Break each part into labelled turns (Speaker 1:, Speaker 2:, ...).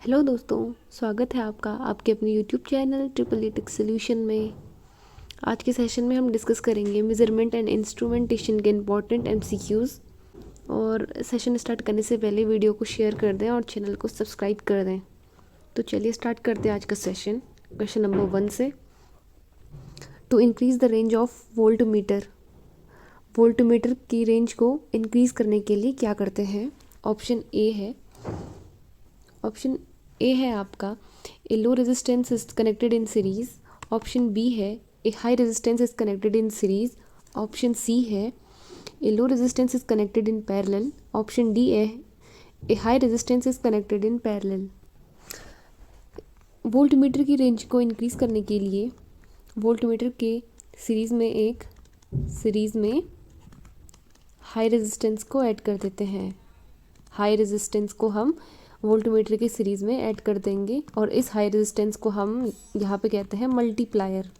Speaker 1: Hello दोस्तों, स्वागत है आपका आपके अपने YouTube channel triple E tech solution में। आज के सेशन में हम डिस्कस करेंगे मेजरमेंट एंड इंस्ट्रूमेंटेशन के इम्पॉर्टेंट एमसीक्यूज़। और सेशन स्टार्ट करने से पहले वीडियो को शेयर कर दें और चैनल को सब्सक्राइब कर दें। तो चलिए स्टार्ट करते हैं आज का सेशन क्वेश्चन नंबर 1 से। To increase the range of voltmeter, voltmeter की रेंज को इंक्रीज़ करने के लिए क्या करते हैं? ऑप्शन ए है आपका a low resistance is connected in series. Option B है a high resistance is connected in series. Option C है a low resistance is connected in parallel. Option D है a high resistance is connected in parallel. Voltmeter की range को increase करने के लिए voltmeter के series में हाई रेजिस्टेंस को ऐड कर देते हैं। हाई रेजिस्टेंस को हम वोल्टमीटर की सीरीज़ में ऐड कर देंगे और इस हाई रेजिस्टेंस को हम यहाँ पे कहते हैं मल्टीप्लायर।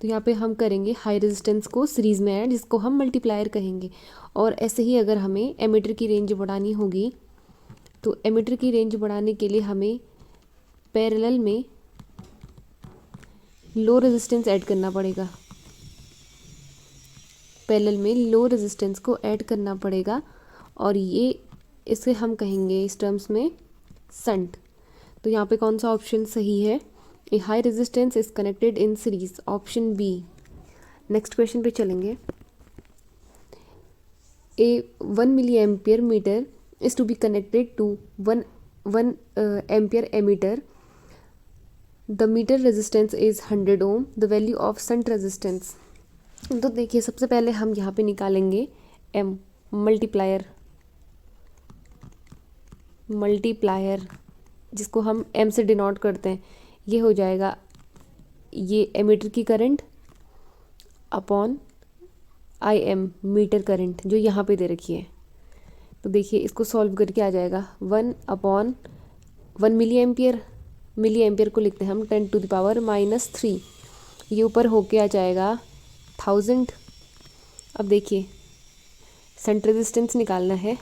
Speaker 1: तो यहाँ पे हम करेंगे हाई रेजिस्टेंस को सीरीज़ में ऐड, जिसको हम मल्टीप्लायर कहेंगे। और ऐसे ही अगर हमें एमीटर की रेंज बढ़ानी होगी तो एमीटर की रेंज बढ़ाने के लिए हमें पैरेलल में लो रेजिस्टेंस ऐड करना पड़ेगा। पैरेलल में लो रेजिस्टेंस को ऐड करना पड़ेगा और इसे हम कहेंगे इस टर्म्स में संट। तो यहाँ पे कौन सा ऑप्शन सही है? A high resistance is connected in series, option B. Next question पे चलेंगे। A 1 milli ampere meter is to be connected to 1 ampere ammeter. The meter resistance is 100 ohm. The value of shunt resistance. तो देखिए, सबसे पहले हम यहाँ पे निकालेंगे एम, मल्टीप्लायर, जिसको हम एम से डिनोट करते हैं। ये हो जाएगा ये एमीटर की current upon I M, meter current जो यहाँ पे दे रखी है। तो देखिए, इसको सॉल्व करके आ जाएगा 1/1 मिली एम्पियर को लिखते हैं हम 10⁻³ ये ऊपर होके आ जाएगा 1000। अब देखिए, संट रेजिस्टेंस निकालना है।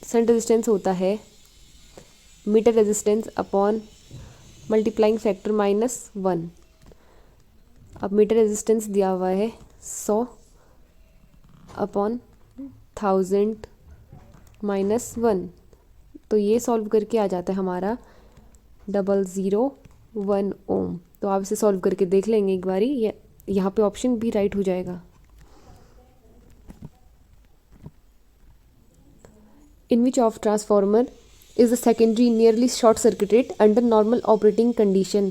Speaker 1: संट रेजिस्टेंस होता है metre resistance upon multiplying factor -1। अब मीटर रेजिस्टेंस दिया हुआ है 100 अपॉन 1000 -1। तो ये सॉल्व करके आ जाता है हमारा 001 ओम। तो आप इसे सॉल्व करके देख लेंगे एक बारी, यहाँ पे ऑप्शन भी राइट हो जाएगा। In which of transformer is the secondary nearly short circuited under normal operating condition?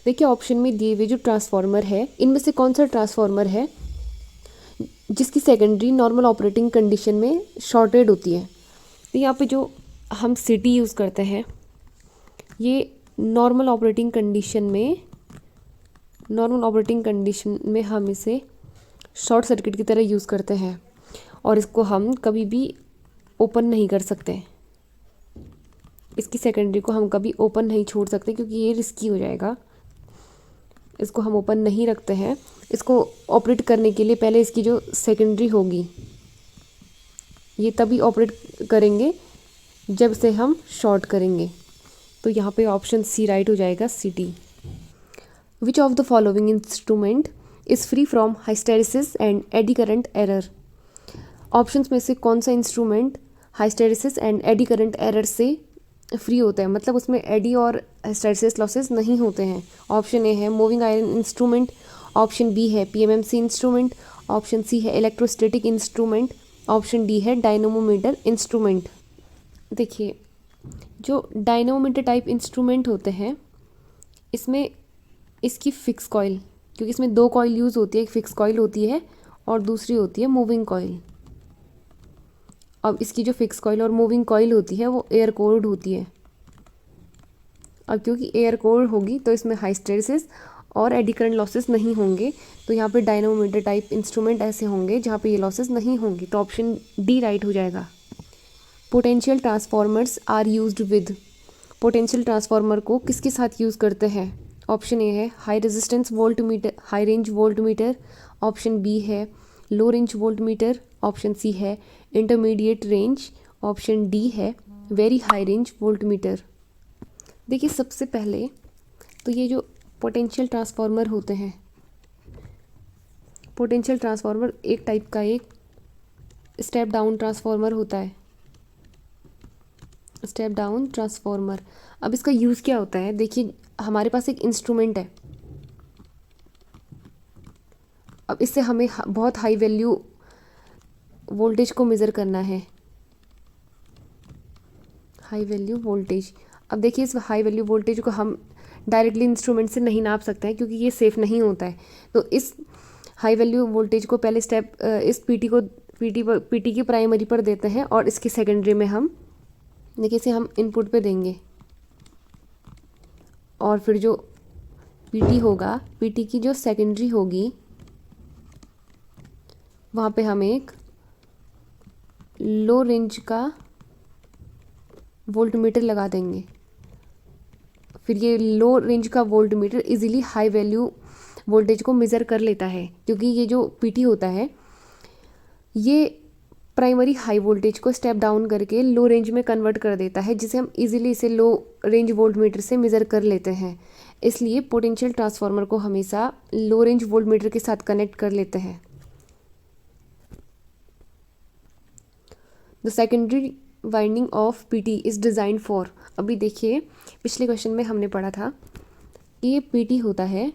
Speaker 1: देखिए, ऑप्शन में दिए हुए जो ट्रांसफार्मर है, इनमें से कौन सा ट्रांसफार्मर है जिसकी सेकेंडरी नॉर्मल ऑपरेटिंग कंडीशन में शॉर्टेड होती है? तो यहाँ पे जो हम सिटी यूज़ करते हैं, ये नॉर्मल ऑपरेटिंग कंडीशन में हम इसे शॉर्ट सर्किट की तरह यूज़ करते हैं और इसको हम कभी भी ओपन नहीं कर सकते। इसकी सेकेंडरी को हम कभी ओपन नहीं छोड़ सकते क्योंकि ये रिस्की हो जाएगा। इसको हम ओपन नहीं रखते हैं। इसको ऑपरेट करने के लिए पहले इसकी जो सेकेंडरी होगी ये तभी ऑपरेट करेंगे जब से हम शॉर्ट करेंगे। तो यहाँ पे ऑप्शन सी राइट हो जाएगा, CT. Which of the following instrument is free from hysteresis and eddy current error? Options में से कौन सा instrument hysteresis and eddy current error से फ्री होता है, मतलब उसमें एडी और हिस्टैरिसीस लॉसेस नहीं होते हैं? ऑप्शन ए है moving iron instrument. Option B है पीएमएमसी इंस्ट्रूमेंट। ऑप्शन सी है इलेक्ट्रोस्टैटिक इंस्ट्रूमेंट। ऑप्शन डी है डायनोमोमीटर इंस्ट्रूमेंट। देखिए, जो डायनोमोमीटर टाइप इंस्ट्रूमेंट होते हैं, इसमें इसकी फिक्स कॉइल, क्योंकि इसमें 2 कॉइल यूज़ होती है, एक फिक्स कॉइल होती है और दूसरी होती है मूविंग कॉइल। अब इसकी जो फिक्स कॉइल और मूविंग कॉइल होती है वो एयर कोर्ड होती है। अब क्योंकि एयर कोर्ड होगी तो इसमें हाइस्टेरिसिस और एडी करंट लॉसेस नहीं होंगे। तो यहाँ पे डायनोमीटर टाइप इंस्ट्रूमेंट ऐसे होंगे जहाँ पे ये लॉसेस नहीं होंगे। तो ऑप्शन डी राइट हो जाएगा। Potential transformers are used with. Potential transformer को किसके साथ यूज़ करते हैं? ऑप्शन ए है high resistance voltmeter, high range voltmeter. Option B है low range voltmeter. Option C है इंटरमीडिएट रेंज, ऑप्शन डी है वेरी हाई रेंज वोल्टमीटर। देखिए सबसे पहले तो ये जो पोटेंशियल ट्रांसफार्मर होते हैं, पोटेंशियल ट्रांसफार्मर एक टाइप का एक स्टेप डाउन ट्रांसफार्मर होता है, स्टेप डाउन ट्रांसफार्मर। अब इसका यूज़ क्या होता है, देखिए हमारे पास एक इंस्ट्रूमेंट है, अब इससे हमें बहुत हाई वैल्यू वोल्टेज को मेज़र करना है, हाई वैल्यू वोल्टेज। अब देखिए इस हाई वैल्यू वोल्टेज को हम डायरेक्टली इंस्ट्रूमेंट से नहीं नाप सकते हैं क्योंकि ये सेफ़ नहीं होता है। तो इस हाई वैल्यू वोल्टेज को पहले स्टेप इस पीटी की प्राइमरी पर देते हैं और इसकी सेकेंडरी में हम देखिए इसे हम इनपुट पे देंगे और फिर जो पीटी होगा, पीटी की जो सेकेंडरी होगी वहाँ पे हम एक लो रेंज का वोल्टमीटर लगा देंगे। फिर ये लो रेंज का voltmeter easily high value voltage को मेज़र कर लेता है क्योंकि ये जो पीटी होता है ये प्राइमरी हाई वोल्टेज को स्टेप डाउन करके लो रेंज में कन्वर्ट कर देता है, जिसे हम इजीली इसे लो रेंज वोल्टमीटर से मेज़र कर लेते हैं। इसलिए पोटेंशियल ट्रांसफार्मर को हमेशा लो रेंज वोल्टमीटर के साथ कनेक्ट कर लेते हैं। The secondary winding of PT is design for, अभी देखिए पिछले क्वेश्चन में हमने पढ़ा था कि ये पीटी होता है,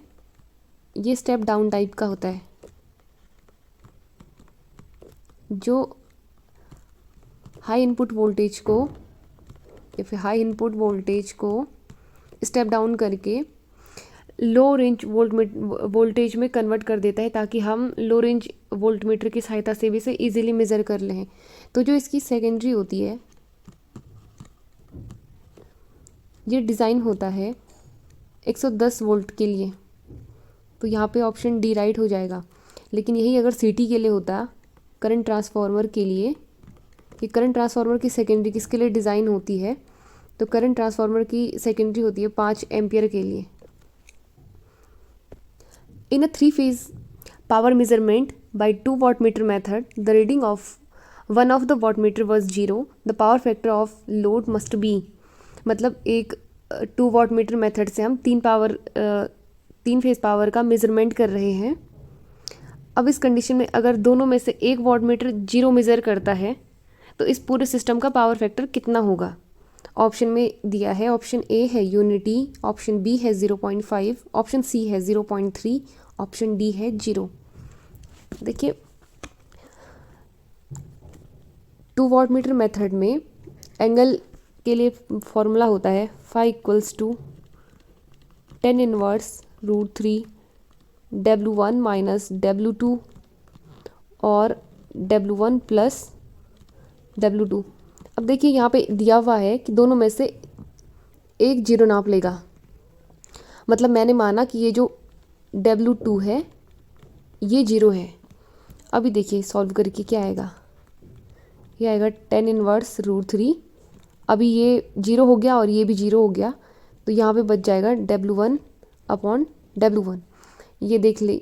Speaker 1: ये स्टेप डाउन टाइप का होता है, जो हाई इनपुट वोल्टेज को या फिर हाई इनपुट वोल्टेज को स्टेप डाउन करके लो रेंज वोल्टेज में कन्वर्ट कर देता है ताकि हम लो रेंज वोल्टमीटर की सहायता से भी इसे इजीली मेज़र कर लें। तो जो इसकी सेकेंडरी होती है ये डिज़ाइन होता है 110 वोल्ट के लिए, तो यहाँ पे ऑप्शन डी राइट हो जाएगा। लेकिन यही अगर सीटी के लिए होता, करंट ट्रांसफार्मर के लिए, कि करंट ट्रांसफार्मर की सेकेंडरी किसके लिए डिज़ाइन होती है, तो करंट ट्रांसफार्मर की सेकेंडरी होती है 5 एम्पियर के लिए। इन अ 3-phase power measurement by 2 wattmeter method, the reading of one of the wattmeter was 0. The power factor of load must be, मतलब एक 2 wattmeter मेथड से हम 3 फेज पावर का मेज़रमेंट कर रहे हैं। अब इस कंडीशन में अगर दोनों में से एक वाटमीटर 0 मेज़र करता है तो इस पूरे सिस्टम का पावर फैक्टर कितना होगा। ऑप्शन में दिया है, ऑप्शन ए है यूनिटी, ऑप्शन बी है 0.5, ऑप्शन सी है 0.3, ऑप्शन डी है 0। देखिए 2 वाटमीटर मेथड में एंगल के लिए फॉर्मूला होता है phi = tan inverse √3 W1 minus W2 और W1 प्लस W2। अब देखिए यहाँ पे दिया हुआ है कि दोनों में से एक 0 नाप लेगा, मतलब मैंने माना कि ये जो W2 है ये 0 है। अभी देखिए सॉल्व करके क्या आएगा, ये आएगा tan इनवर्स √3। अभी ये 0 हो गया और ये भी 0 हो गया, तो यहाँ पे बच जाएगा W1/W1। ये देख ले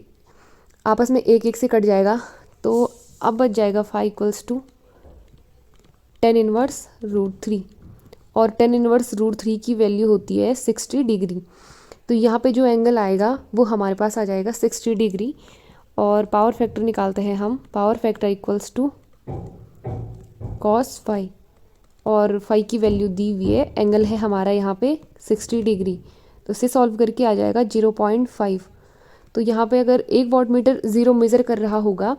Speaker 1: आपस में एक से कट जाएगा, तो अब बच जाएगा फाई = tan इनवर्स √3 और tan इनवर्स √3 की वैल्यू होती है 60 डिग्री। तो यहाँ पे जो एंगल आएगा वो हमारे पास आ जाएगा 60 डिग्री। और पावर फैक्टर निकालते हैं हम, पावर फैक्टर = cos फाई, और फाई की वैल्यू दी हुई है, एंगल है हमारा यहाँ पे 60 डिग्री, तो इसे सॉल्व करके आ जाएगा 0.5। तो यहाँ पे अगर एक वाटमीटर 0 मेज़र कर रहा होगा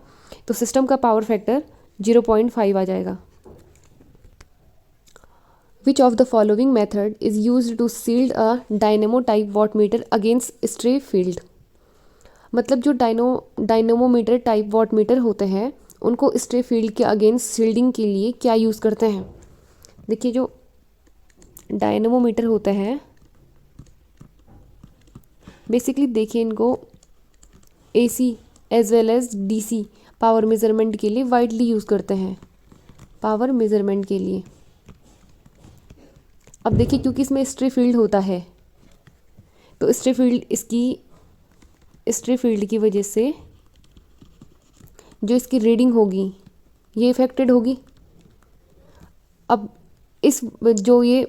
Speaker 1: तो सिस्टम का पावर फैक्टर 0.5 आ जाएगा। Which of the following method is used to shield a dynamo type wattmeter against stray field? मतलब जो डायनोमोमीटर टाइप वाटमीटर होते हैं उनको स्ट्रे फील्ड के अगेंस्ट शील्डिंग के लिए क्या यूज़ करते हैं। देखिए जो डायनोमोमीटर होते हैं बेसिकली देखिए इनको AC as well as DC power measurement के लिए वाइडली यूज़ करते हैं, पावर मेज़रमेंट के लिए। अब देखिए क्योंकि इसमें स्ट्रे फील्ड होता है तो स्ट्रे फील्ड की वजह से जो इसकी रीडिंग होगी ये इफेक्टेड होगी। अब इस जो ये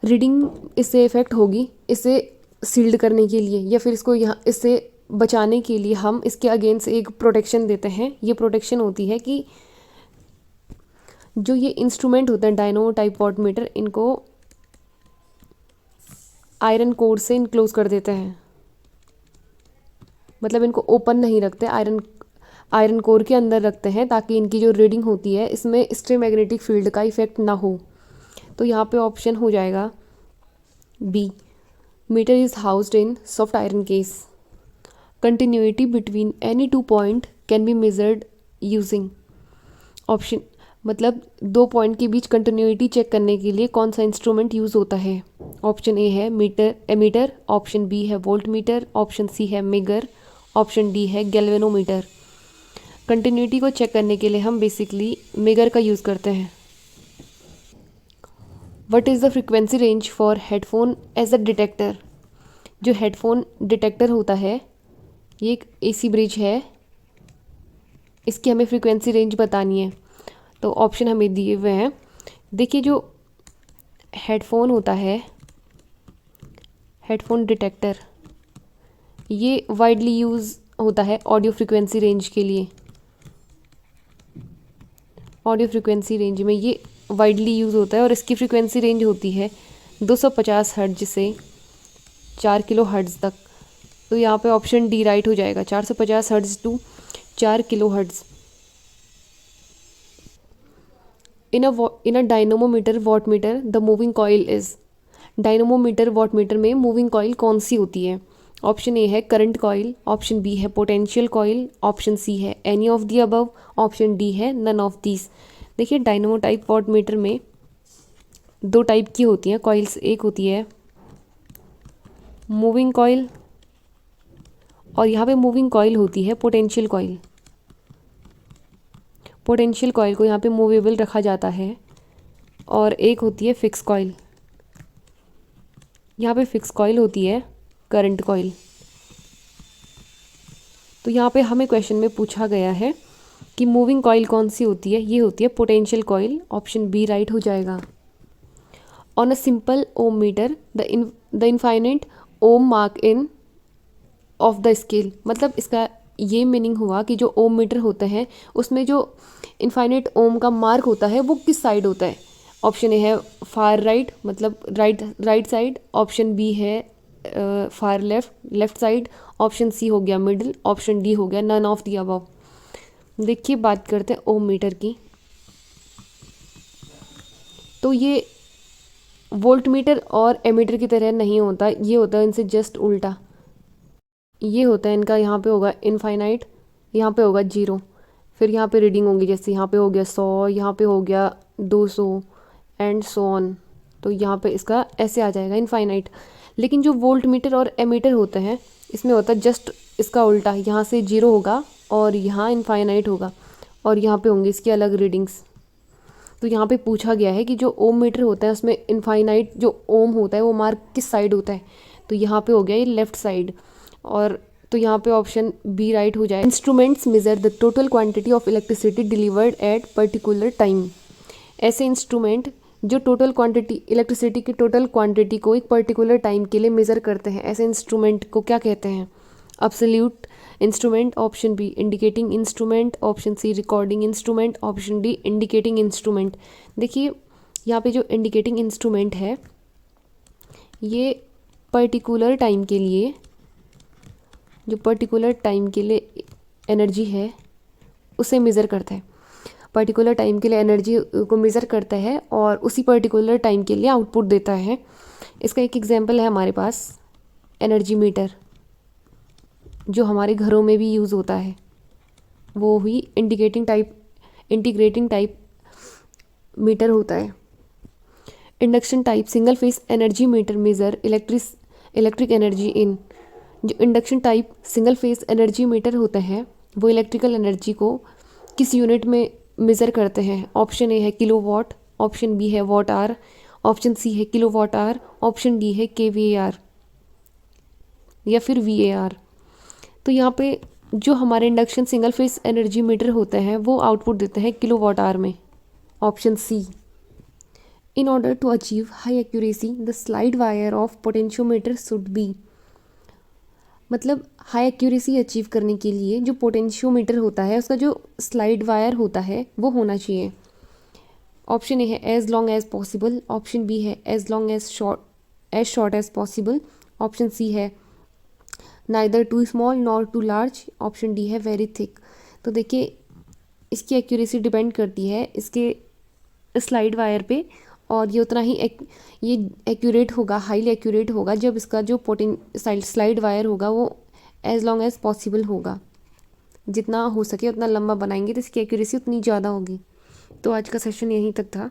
Speaker 1: रीडिंग इससे इफ़ेक्ट होगी, इसे सील्ड करने के लिए या फिर इसको यहाँ इससे बचाने के लिए हम इसके अगेंस्ट एक प्रोटेक्शन देते हैं। ये प्रोटेक्शन होती है कि जो ये इंस्ट्रूमेंट होते हैं डायनोमो टाइप वॉटमीटर, इनको आयरन कोर से इनक्लोज कर देते हैं, मतलब इनको ओपन नहीं रखते, आयरन कोर के अंदर रखते हैं ताकि इनकी जो रीडिंग होती है इसमें इलेक्ट्रोमैग्नेटिक फील्ड का इफेक्ट ना हो। तो यहाँ पे ऑप्शन हो जाएगा B, meter is housed in soft iron case, continuity between any two point can be measured using. Option मतलब दो पॉइंट के बीच कंटिन्यूटी चेक करने के लिए कौन सा इंस्ट्रूमेंट यूज़ होता है। ऑप्शन ए है एमीटर, ऑप्शन बी है वोल्ट मीटर, ऑप्शन सी है मेगर, ऑप्शन डी है गैल्वेनोमीटर। कंटिन्यूटी को चेक करने के लिए हम बेसिकली मेगर का यूज़ करते हैं। What is the frequency range for headphone as a detector. जो हेडफोन डिटेक्टर होता है, ये एक एसी ब्रिज है, इसकी हमें फ्रीक्वेंसी रेंज बतानी है। तो ऑप्शन हमें दिए हुए हैं। देखिए जो हेडफोन होता है, हेडफोन डिटेक्टर, ये वाइडली यूज़ होता है ऑडियो फ्रीक्वेंसी रेंज के लिए। ऑडियो फ्रीक्वेंसी रेंज में ये वाइडली यूज़ होता है और इसकी फ्रीक्वेंसी रेंज होती है 250 हर्ट्ज से 4 किलो हर्ट्ज तक। तो यहाँ पे ऑप्शन डी राइट हो जाएगा, 450 hertz to 4 kilo hertz. In a dynamometer wattmeter the moving coil is. Dynamometer wattmeter में मूविंग कॉइल कौन सी होती है। ऑप्शन ए है करंट कॉइल, ऑप्शन बी है पोटेंशियल कॉइल, ऑप्शन सी है any of the above, option D है none of these. देखिए डायनोमो टाइप वॉटमीटर में दो टाइप की होती हैं कॉइल्स। एक होती है मूविंग कॉइल और यहाँ पे मूविंग कॉइल होती है पोटेंशियल कॉइल। पोटेंशियल कॉइल को यहाँ पे मूवेबल रखा जाता है। और एक होती है फिक्स कॉइल, यहाँ पे फिक्स कॉइल होती है करंट कॉइल। तो यहाँ पे हमें क्वेश्चन में पूछा गया है कि मूविंग कॉइल कौन सी होती है। ये होती है potential coil, option B right हो जाएगा। On a simple ohmmeter the infinite ohm mark in of the scale. मतलब इसका ये मीनिंग हुआ कि जो ओम मीटर होते हैं उसमें जो इनफाइनाइट ओम का मार्क होता है वो किस साइड होता है। ऑप्शन ए है फार राइट, मतलब राइट साइड, ऑप्शन बी है far left side, option C हो गया मिडिल, ऑप्शन डी हो गया नन ऑफ दी अबव। देखिए बात करते हैं ओम मीटर की। तो ये वोल्ट मीटर और एमीटर की तरह नहीं होता, ये होता है इनसे जस्ट उल्टा। ये होता है इनका, यहाँ पे होगा इनफाइनाइट, यहाँ पे होगा 0, फिर यहाँ पे रीडिंग होंगी, जैसे यहाँ पे हो गया 100, यहाँ पे हो गया 200 एंड सो ऑन। तो यहाँ पे इसका ऐसे आ जाएगा इनफाइनाइट। लेकिन जो वोल्ट मीटर और एमीटर होते हैं इसमें होता है जस्ट इसका उल्टा, यहाँ से 0 होगा और यहाँ इनफाइनाइट होगा और यहाँ पे होंगी इसकी अलग रीडिंग्स। तो यहाँ पे पूछा गया है कि जो ओम मीटर होता है उसमें इनफाइनाइट जो ओम होता है वो मार्क किस साइड होता है। तो यहाँ पे हो गया ये लेफ्ट साइड। और तो यहाँ पे ऑप्शन बी राइट हो जाए। Instruments measure the total quantity of electricity delivered at particular time. ऐसे इंस्ट्रूमेंट जो टोटल क्वांटिटी इलेक्ट्रिसिटी की टोटल क्वांटिटी को एक पर्टिकुलर टाइम के लिए मेज़र करते हैं, ऐसे इंस्ट्रूमेंट को क्या कहते हैं। Absolute instrument, option B indicating instrument, option C recording instrument, option D indicating instrument. देखिए यहाँ पे जो इंडिकेटिंग इंस्ट्रूमेंट है ये पर्टिकुलर टाइम के लिए, जो पर्टिकुलर टाइम के लिए एनर्जी है उसे मेज़र करता है। पर्टिकुलर टाइम के लिए एनर्जी को मेज़र करता है और उसी पर्टिकुलर टाइम के लिए आउटपुट देता है। इसका एक एग्जांपल है हमारे पास एनर्जी मीटर, जो हमारे घरों में भी यूज़ होता है। वो ही इंटीग्रेटिंग टाइप मीटर होता है। Induction type single phase energy meter measure electric energy in. जो induction type single phase energy meter होते हैं वो इलेक्ट्रिकल एनर्जी को किस यूनिट में मेज़र करते हैं। ऑप्शन ए है किलोवाट, ऑप्शन बी है वॉट आवर, ऑप्शन सी है किलोवाट आवर, ऑप्शन डी है kVAR या फिर VAR। तो यहाँ पे जो हमारे induction single phase energy meter होते हैं वो आउटपुट देते हैं किलोवाट आवर में। Option C. In order to achieve high accuracy the slide wire of potentiometer should be. मतलब हाई एक्यूरेसी अचीव करने के लिए जो पोटेंशियोमीटर होता है उसका जो स्लाइड वायर होता है वो होना चाहिए। ऑप्शन ए है as long as possible, option B है as long as short as possible, option C है neither too small nor too large, option D है वेरी थिक। तो देखिए इसकी एक्यूरेसी डिपेंड करती है इसके स्लाइड वायर पे, और ये उतना ही ये एक्यूरेट होगा, हाईली एक्यूरेट होगा जब इसका जो स्लाइड वायर होगा वो एज लॉन्ग एज पॉसिबल होगा। जितना हो सके उतना लंबा बनाएंगे तो इसकी एक्यूरेसी उतनी ज़्यादा होगी। तो आज का सेशन यहीं तक था।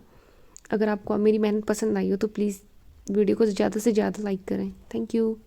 Speaker 1: अगर आपको मेरी मेहनत पसंद आई हो तो प्लीज़ वीडियो को ज़्यादा से ज़्यादा लाइक करें। Thank you.